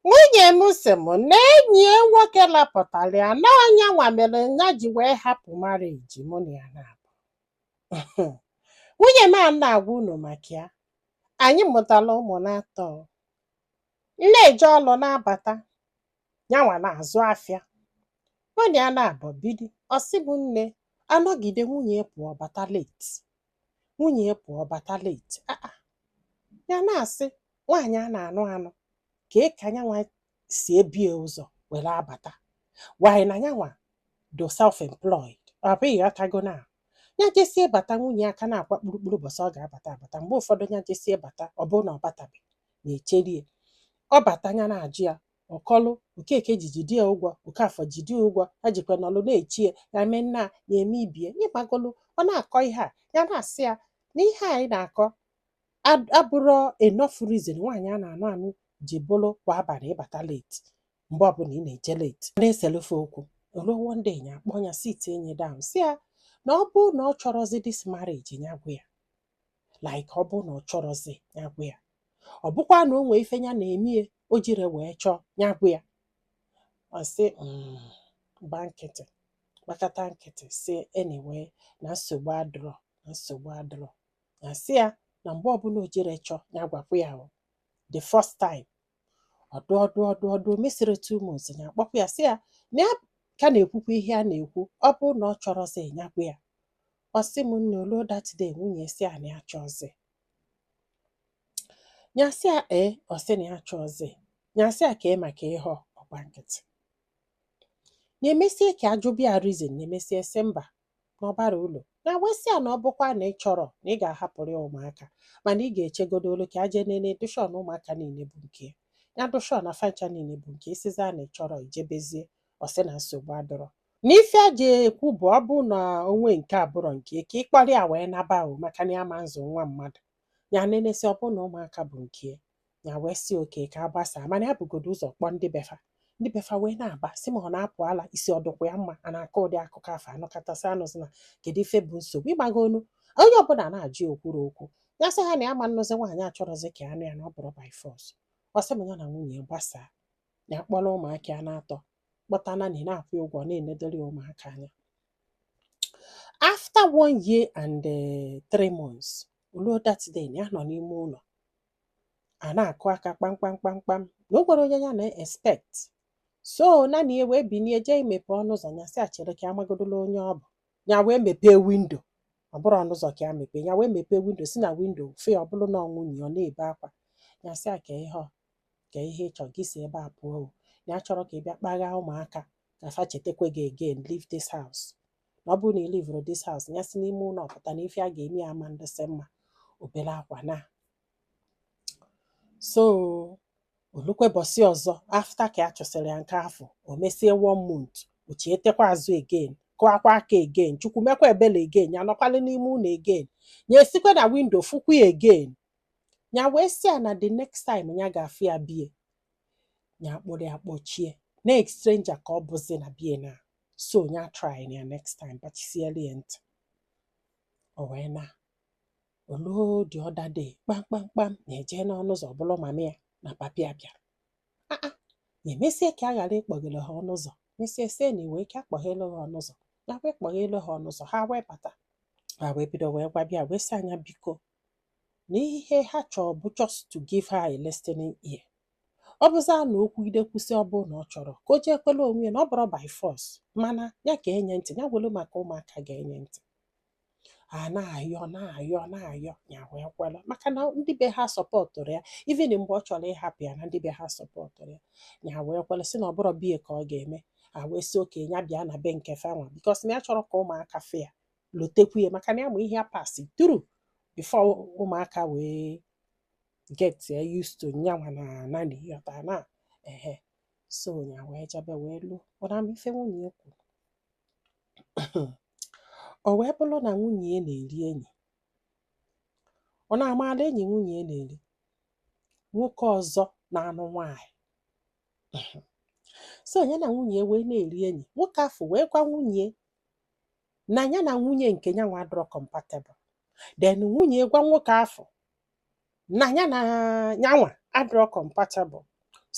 Nwunye m sị m na enyi ya nwoke lapụtara ya na ọnyanwa mere ya ji wee hapụ marriage mụ na ya na-abụ. Nwunye m a na-agwa unu maka ya. Anyị mụtara ụmụ na-atọ. M na-eje ọlụ na-abata, nyanwa na-azụ afịa. Mụ na ya na-abụ bidi, ọ sị m nne anọgide nwunye pụọ bata late. Nwunye pụọ bata late. Ya na-asị nwaanyị a na-anụ anụ kee ka nyanwa si ebie ụzọ were abata. Wanyị na nyanwa do self-employed. Ọ bụghị ọtago na ya jesie bata nwunye aka na-akwa kpurukpuru bọsọ ọ ga-abata abata. Mgbe ụfọdụ ya jesie bata ọ bụrụ na ọ batabeghị na-echerie. Ọ bata ya na-ajụ ya ọkọlụ Okeke jidi ya ụgwọ, Okafọ jidi ya ụgwọ, ha jikwa n'ọlụ na-echie ya mee nna ya eme ibie. Ịgbagolu ọ na-akọ ihe a ya na-asị ya na ihe anyị na-akọ abụrụ enough reason nwaanyị a na-anụ anụ ji bụrụ kwa abalị ịbata late mgbe ọbụla ị na-eje late. Na-eselufe okwu oluwo ndị enyi akpọ ya sit enyi down si ya na ọ bụ na ọ chọrọzi this marriage ya gwa ya. Like ọ bụ na ọ chọrọzi ya gwa ya. Ọ bụkwa na o nwee ife ya na-emie o jire wee chọọ ya gwa ya. Ọ sị gba nkịtị gbakọta nkịtị si anyway na nsogbu adịrọ na nsogbu adịrọ. Ya sị ya na mgbe ọbụla o jire chọọ ya gwakwa ya the first time ọdụ mesịrị 2 months ya akpọkwa ya sị ya na ya ka na-ekwukwa ihe a na-ekwu ọ bụ na ọ chọrọzi ya gwa ya. Ọ sị m nne olu that day nwunye si a na ya chọzi. Ya sị ya ọ sị na ya chọzi. Ya sị ya ka maka ihe ọgba nkịtị. Na-emesie ka ajụbịa reason na-emesie sị mba na ọbara ụlọ. Na wesị ya na ọ bụkwa na ị chọrọ na ị ga-ahapụrụ ya ụmụaka mana ị ga-echegodo olu ka aje nene dushọn ụmụaka niile bụ nke ya dushọn na fancha niile bụ nke isiza na ị chọrọ ijebezie. Ọ sị na nsogbu adọrọ. N'ife a ji ekwu bụ ọ bụ na onwe nke abụrọ nke ka ịkpọrọ ya wee naba maka na ya ma nzụ nwa mmadụ. Ya nenesi ọ bụ na ụmụaka bụ nke ya wee si oke ka agbasa mana ya bugodo ụzọ kpọọ ndị befa. Ndị befa wee na-aba sị ma ọ na-apụ ala isi ọdụkwa ya mma a na-akọ ụdị akụkọ afọ anọkọtasị anụzi na kedu ife bụ nsogbu. Ịgbagonu onye ọbụla na-ajụ okwuru okwu ya sị ha na ya ma nnọzi nwaanyị achọrọzi ka anụ ya na ọ bụrụ by force. Ọ sị m ya na nwunye gbasaa ya kpọrọ ụmụaka ya na-atọ kpọtana na na-akwụ ụgwọ na-enedori ụmụaka anya. After 1 year and 3 months oluo that day ya nọ n'ime ụlọ a na-akụ aka kpamkpamkpamkpam na o gwara onye ya na-expect. So naanị ya wee binie jee imepe ọnụ ụzọ ya sị achere ka amagodola onye ọ bụ. Ya wee mepee windo ọ bụrụ ọnụ ụzọ ka ya mepee. Ya wee mepee windo si na windo fe ọ bụrụ na nwunye ọ na-ebe akwa. Ya sị a ka ihe ịchọ gị si ebe a pụọ ya chọrọ ka ị bịa kpagha ụmụaka ka fa chetakwa gị again leave this house. Na ọ bụrụ na ị livro this house ya si n'ime ụlọ ọpụta na ife a ga-eme ya ama ndịsị mma obere akwa na. So olukwe bọsị ọzọ after ka a chụsịrị ya nke afọ o mesie 1 month o chietekwa azụ again kụakwa aka again chukwu mekwa ebele again ya nọkwala n'ime ụlọ again ya esikwa na windo fụkwa ya again. Ya wee si ya na the next time ya ga-afụ ya bie ya kpụrụ ya kpọchie na stranger ka ọ bụzi na bie na. So ya try ya next time bachisiela ya ntị. O wee na oluo the other day kpamkpamkpam na-eje n'ọnụ ụzọ bụrụ mama ya na papi ya bịara. Ya emesie ka a ghara ịkpọghele ha ọnụ ụzọ mesie sie na iwe ka akpọghele ha ọnụ ụzọ ya wee kpọghele ha ọnụ ụzọ ha wee bata. Ha wee bido wee gwa bịa wee sị anya biko na ihe ha chọrọ bụ just to give her a listening ear. Ọ bụza na okwu ide kwụsị ọ bụ na ọ chọrọ ka o jee kwele onwe ya na ọ bụrụ by force mana ya ga-enye ntị ya welu maka ụmụaka ga-enye ntị. A na-ayọ ya wee kwela maka na ndị be ha sọpọtụrụ ya even mgbe ọ chọrọ ịhapụ ya na ndị be ha sọpọtụrụ ya. Ya wee kwela sị na ọ bụrụ bie ka ọ ga-eme. Ha wee sị oke ya bịa na be nke fanwa because na ya chọrọ ka ụmụaka fe ya lotekwu ya maka na ya ma ihe ya pasi through before ụmụaka wee get used to nyanwa na nani yọta na so ya wee jebe wee lụ ụra m ife nwunye kwuru. O wee bụrụ na nwunye na-eri enyi ọ na-amala enyi nwunye na-eri nwoke ọzọ na-anụ nwaanyị. So ya na nwunye wee na-eri enyi nwoke afọ wee gwa nwunye na ya na nwunye nke nyanwa adọrọ compatible. Then nwunye gwa nwoke afọ na ya na nyanwa adọrọ compatible.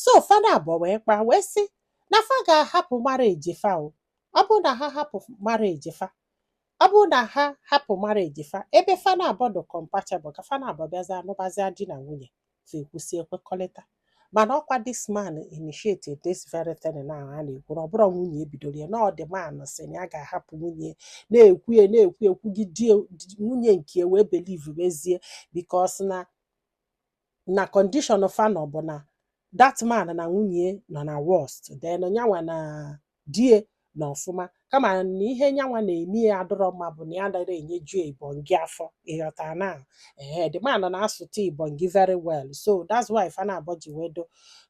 so fada abụọ wee kpaa wee sị na fa ga-ahapụ marriage fa o. Ọ bụrụ na ha hapụ marriage fa, ọ bụrụ na ha hapụ marriage fa, ebe fa na-abụọ dị compatible, ka fa na-abụọ bịazi anụbazia di na nwunye fa ekwusi ekwekọrịta. Mana ọkwa this man initiated this very thing na a na-ekwu na ọ bụrụ nwunye ebidoro ya, na ọ dị man sị na ya ga-ahapụ nwunye, na-ekwu ekwugide nwunye nke wee believe mezie because na condition fa nọ bụ na that man na nwunye nọ na worst, then nyanwa na die na ọfụma, kama na ihe nyanwa na-eme ya adọrọ mma bụ na ya anaghị enyeju Ibongi afọ, ịghọta na the man na-asụta Ibongi very well, so that's why fa na-abọ ji wee do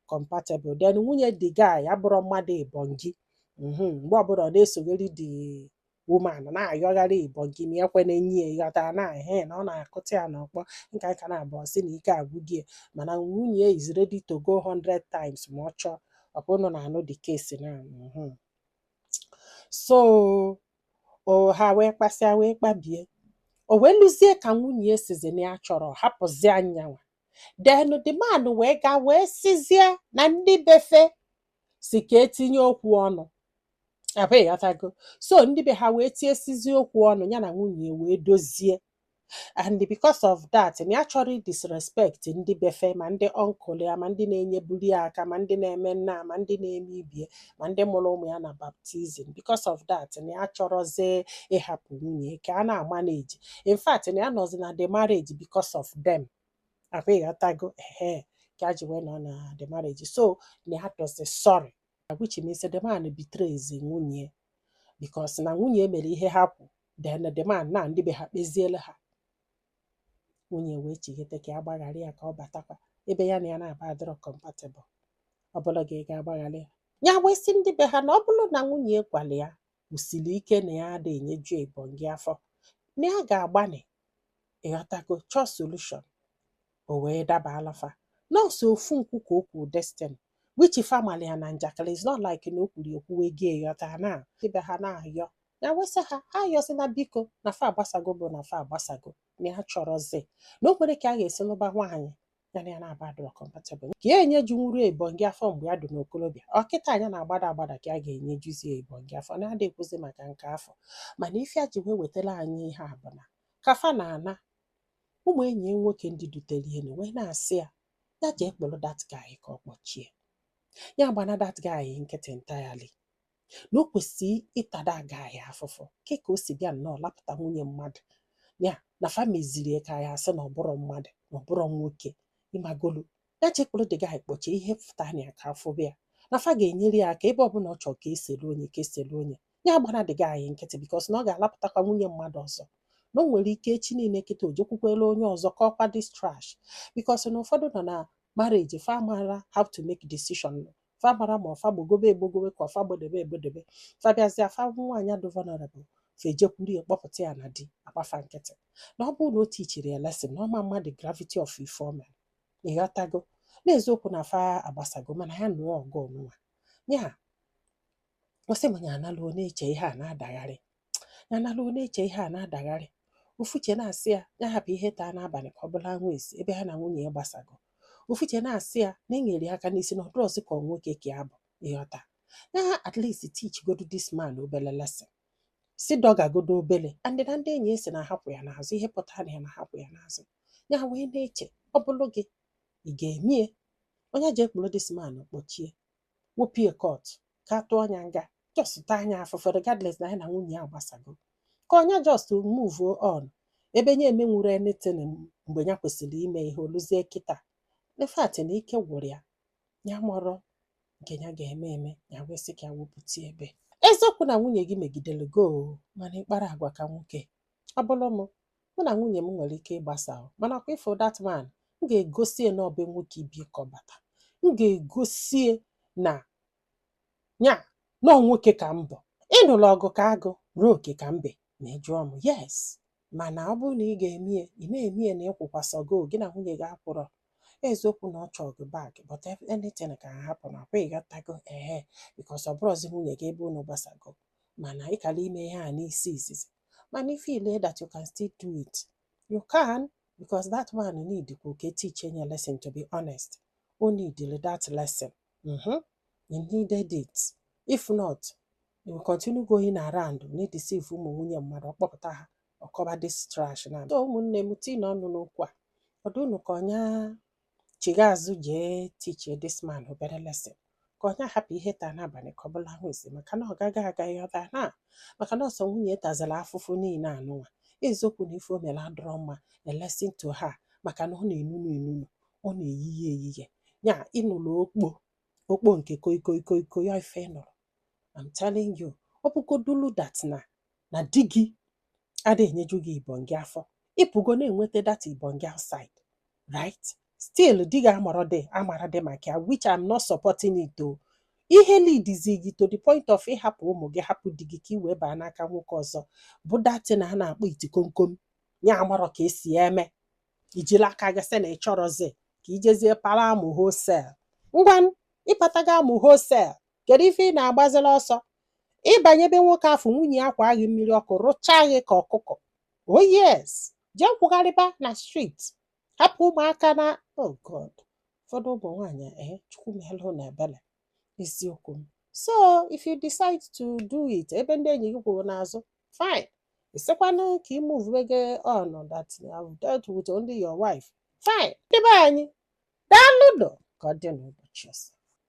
compatible. Then nwunye the guy abụrụ mmadụ Ibongi, mgbe ọbụla ọ na-esogharị the woman na-ayọgharị Ibongi ma ekwe na-enyi ya, ịghọta na na ọ na-akụta ya n'ọkpọ nka nka na-abụọ sị na ike agwụgie, mana nwunye is ready to go 100 times ma ọ chọọ. Ọ bụrụ na anụ the case na so ha wee kpasịa wee kpabie, o wee lụzie ka nwunye sizi na ya chọrọ hapụzie anyanwa. Then the man wee gaa wee sizie na ndị befe si ka etinye okwu ọnụ, abịghọtago. So ndị be ha wee tiesizie okwu ọnụ ya na nwunye wee dozie, and because of that na ya chọrọ disrespect ndị befe ma ndị uncle ya ma ndị na-enyebuli ya aka ma ndị na-eme nna ma ndị na-eme ibie ma ndị mụrụ ụmụ ya na baptizim. Because of that na ya chọrọzie ịhapụ nwunye ka a na-amaneji. In fact na ya nọzi na the marriage because of them, abịghọtago ka ji wee nọ na the marriage. So na ya dozi sorry, which means the man betrays nwunye because na nwunye mere ihe ha kwu, then the man na ndị be ha kpeziele ha. Nwunye wee chighete ka ya gbaghara ya ka ọ batakwa ebe ya na ya na-aba adịrọ compatible, ọ bụla ga agbaghara ya. Ya wee sị ndị be ha na ọ bụrụ na nwunye gwara ya kwụsịrị ike na ya ada enyeju Ibongi afọ, na ya ga-agbani, ịghọtago, chọọ solution. O wee daba alafa nọọsụ ofu nkwu ka o kwuru destiny, which family ya na njakịrị, is not like na o kwuru ekwuwe gị, ịghọta na ibe ha na-ayọ. Ya wesị ha ayọzi na biko na fa agbasago bụ na fa agbasago, na ya chọrọzi na o kwere ka a ga-esi n'ụba nwaanyị ya na ya na-aba adịrọ compatible, ka ya enyeju nwuru Ibongi afọ mgbe ya dị n'okolobịa. Ọkịta anya na-agbada agbada ka a ga-enyejuzi Ibongi afọ, na ada ekwuzi maka nke afọ. Mana ife a ji wee wetara anyị ihe a bụ na ka fa na-ana, ụmụ enyi nwoke ndị dutere ihe wee na-asị ya jee kpọrọ that guy ka ọ kpọchie ya, gbana that guy nkịtị entirely, na o kwesịrị ịtada guy afụfụ ka o si bịa nnọọ lapụta nwunye mmadụ ya na fameziri ka ya asị na ọ bụrụ mmadụ na ọ bụrụ nwoke. Ịmagolu ya jee kpọrọ the guy kpọchie ihe fụta anya ka afọ bịa na fa ga-enyere ya aka ebe ọbụla ọ chọrọ ka eselu onye ya gbana the guy nkịtị because na ọ ga-alapụtakwa nwunye mmadụ ọzọ, na o nwere ike echi niile kịta o jekwukwela onye ọzọ ka ọkwa this trash. Because na ụfọdụ nọ na marriage fa mara how to make decision, fa mara ma ọfa gbogobe egbogobe ka ọfa gbodebe egbodebe, fa bịazịa fa nwaanyị dị vulnerable fa ejekwuru ya kpọpụta ya na di agbafa nkịtị. Na ọ bụrụ na o tichiri ya lesson na ọma mma the gravity of ife o mere, ịghọtago, n'eziokwu na fa agbasago, mana ya nụọ ọgụ ọnụnwa ya ọsị ma ya analụọ na-eche ihe a na-adagharị, ya analụọ na-eche ihe a na-adagharị. Ofuche na-asị ya ya hapụ ihe taa n'abalị ka ọ bụla anwụ esi ebe ha na nwunye ya gbasago. Ofuche na-asị ya na enyere aka n'isi na ọdụrọzi ka nwoke ka ya bụ, ịghọta ya, at least teach godo this man obele lesson, si dọgagodo obele, and na ndị enyi esi na hapụ ya n'azụ, ihe pụtara na ya na hapụ ya n'azụ. Ya wee na-eche ọ bụrụ gị ị ga-emie onye jee kpụrụ this man kpọchie wopie court ka tụọ anya nga jọsụta anya afụfụ regardless na ya na nwunye ya gbasago, ka onye just move on ebe nye emenwuru anything mgbe ya kwesịrị ime ihe oluzie kịta. In fact na ike gwụrụ ya mụrụ nke ya ga-eme ya wee sị ka ya wepụta ebe. Eziokwu na nwunye gị megidere go, mana ịkpara agwa ka nwoke. Ọ bụrụ mụ na nwunye m nwere ike ịgbasa, mana ọkwa ifo that man m ga-egosie na ọbe nwoke ibi kọbata, m ga-egosie na ya nọ nwoke ka mbọ, ịnụrụ ọgụ ka agụ ruo oke ka mbe ma ị jụọ m yes. Mana ọ bụrụ na ị ga-emie ị na-emie na ịkwụkwasị go gị na nwunye gị akwụrọ, eziokwu na ọ chọọ gị back, but anything ka hapụ na kwa ịghọtago because ọ bụrụzi nwunye gị ebe unu gbasago, mana ịkara ime ihe a n'isi izizi, mana if you feel that you can still do it you can, because that man need ka teach you lesson. To be honest, o need that lesson. You needed it. If not, you will continue going around na-edeceive ụmụ nwunye mmadụ, ọkpọpụta ha ọkọba this trash na. So ụmụnne m tii n'ọnụ n'okwu a, ọ dị unu ka ọnya chiga azụ jee teach this man obere lesson, ka ọnya hapụ ihe taa n'abalị ka ọ bụla ahụ ezi, maka na ọ gaghị aga ịghọta ha, maka na ọsọ nwunye tazara afụfụ niile anụnwa. Eziokwu na ife o mere adọrọ mma, a lesson to her, maka na ọ na-enunu enunu, ọ na-eyiye eyiye, ya ịnụrụ okpo nke koiko ya ife nụrụ. I'm telling you, ọ bụgodulu that na di gị adịghị enyeju gị ibongi afọ, ịpụgo na-enweta that ibongi outside, right? Still di gị amara dị maka ya, which I'm not supporting it o. Ihe leads gị to the point of ịhapụ ụmụ gị, hapụ di gị ka i wee baa n'aka nwoke ọzọ, bụ datin a na-akpọ itikomkom, ya amarọ ka esi eme. Ijiri aka gị sị na ị chọrọzi ka ijezie para amụ wholesale. Ngwa ịpataga amụ wholesale, kedu ife ị na-agbazila ọsọ? Ịbanyebe nwoke afọ nwunye akwa agị mmiri ọkụ, rụchaa gị ka ọkụkọ. Oh yes, jee kwụgharịba na street, hapụ ụmụaka na oh God, ụfọdụ ụmụ nwaanyị chukwu melụ na ebele, eziokwu m. So if you decide to do it, ebe ndị enyi gị kwuru n'azụ, fine. Isekwanụ ka ị move gị on that I've dealt with only your wife, fine. Debe anyị daalụ ka ọ dị n'ụbọchị ọzọ.